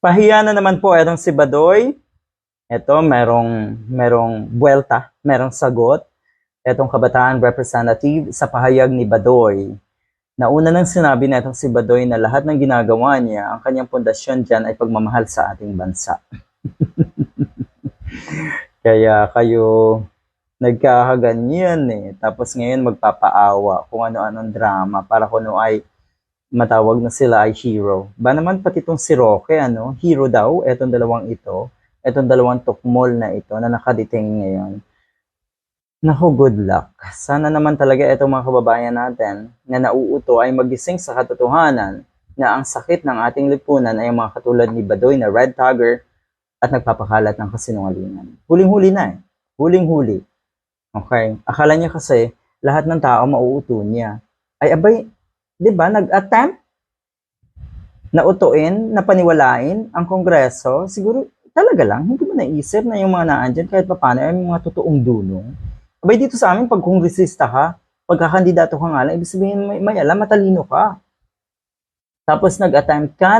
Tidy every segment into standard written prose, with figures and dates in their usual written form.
Pahiya na naman po itong si Badoy. Ito, merong buwelta, merong sagot. Itong kabataan representative sa pahayag ni Badoy. Nauna nang sinabi na itong si Badoy na lahat ng ginagawa niya, ang kanyang pundasyon dyan ay pagmamahal sa ating bansa. Kaya kayo nagkakaganyan eh. Tapos ngayon magpapaawa kung ano-anong drama para kuno ay matawag na sila ay hero. Ba naman pati itong si Roque, hero daw, etong dalawang tukmol na ito na nakadetain ngayon. Naku, good luck. Sana naman talaga itong mga kababayan natin na nauuto ay magising sa katotohanan na ang sakit ng ating lipunan ay mga katulad ni Badoy na red tagger at nagpapakalat ng kasinungalingan. Huling-huli na eh. Huling-huli. Okay? Akala niya kasi lahat ng tao mauuto niya. Ay abay, di ba, nag-attempt na utuin, na paniwalain ang Kongreso, siguro talaga lang, hindi mo naisip na yung mga naandyan kahit paano ay mga totoong dunong. Abay dito sa amin, pag kongresista ka, pagkakandidato ka nga lang, ibig sabihin may alam, matalino ka. Tapos nag-attempt ka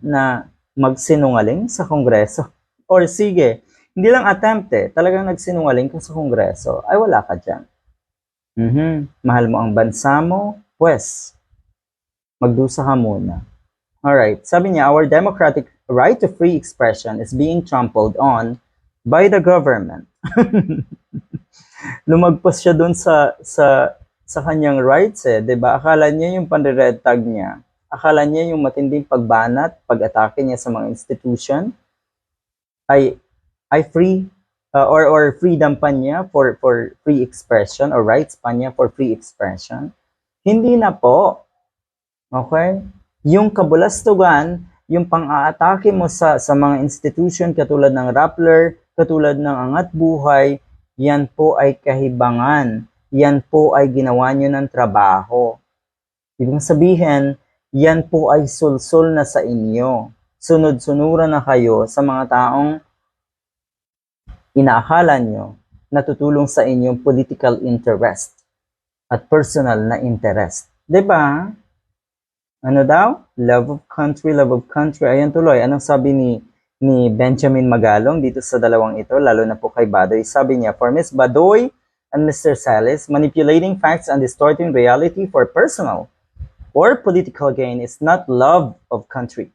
na magsinungaling sa Kongreso. Or sige, hindi lang attempt eh, talagang nagsinungaling ka sa Kongreso, ay wala ka dyan. Mahal mo ang bansa mo, pues, magdusa ka muna. Alright, sabi niya, our democratic right to free expression is being trampled on by the government. Lumagpas siya dun sa kanyang rights eh, 'di ba? Akala niya yung panre-red tag niya. Akala niya yung matinding pagbanat, pag-atake niya sa mga institution ay free or freedom pa niya for free expression or rights pa niya for free expression. Hindi na po. Okay? Yung kabulastugan, yung pang-aatake mo sa mga institution katulad ng Rappler, katulad ng Angat Buhay, yan po ay kahibangan. Yan po ay ginawa nyo ng trabaho. Ibig sabihin, yan po ay sulsul na sa inyo. Sunod-sunura na kayo sa mga taong inaakala nyo na tutulong sa inyong political interest at personal na interest. Diba? Ano daw? Love of country, love of country. Ayan tuloy. Anong sabi ni Benjamin Magalong dito sa dalawang ito, lalo na po kay Badoy? Sabi niya, for Ms. Badoy and Mr. Salis, manipulating facts and distorting reality for personal or political gain is not love of country.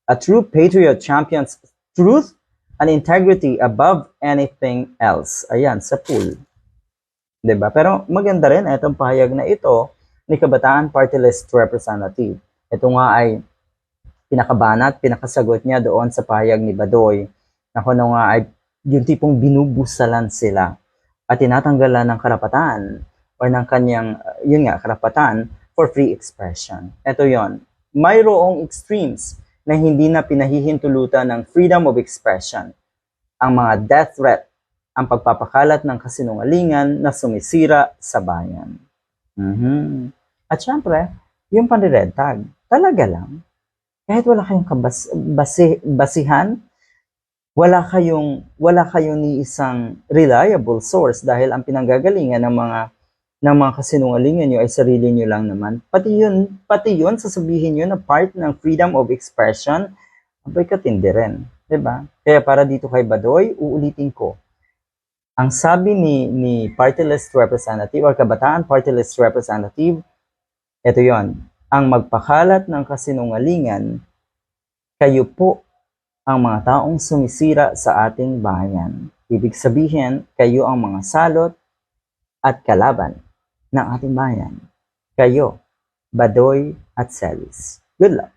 A true patriot champions truth and integrity above anything else. Ayan, sa pool. Diba? Pero maganda rin itong pahayag na ito ni Kabataan Party List Representative. Ito nga ay pinakabanat, pinakasagot niya doon sa pahayag ni Badoy na kung nga ay yung tipong binubusalan sila at tinatanggalan ng karapatan o ng kanyang, karapatan for free expression. Ito yon. Mayroong extremes na hindi na pinahihintulutan ng freedom of expression. Ang mga death threat, ang pagpapakalat ng kasinungalingan na sumisira sa bayan. At syempre, yung panre-red tag, talaga lang, kahit wala kayong basihan, wala kayong ni isang reliable source dahil ang pinanggagalingan ng mga kasinungalingan nyo ay sarili nyo lang naman. Pati yun sasabihin nyo na part ng freedom of expression, abay katindi rin. Diba? Kaya para dito kay Badoy, uulitin ko. Ang sabi ni Party List Representative or Kabataan Party List Representative, ito yon, ang magpakalat ng kasinungalingan, kayo po ang mga taong sumisira sa ating bayan. Ibig sabihin, kayo ang mga salot at kalaban ng ating bayan. Kayo, Badoy at Salis. Good luck!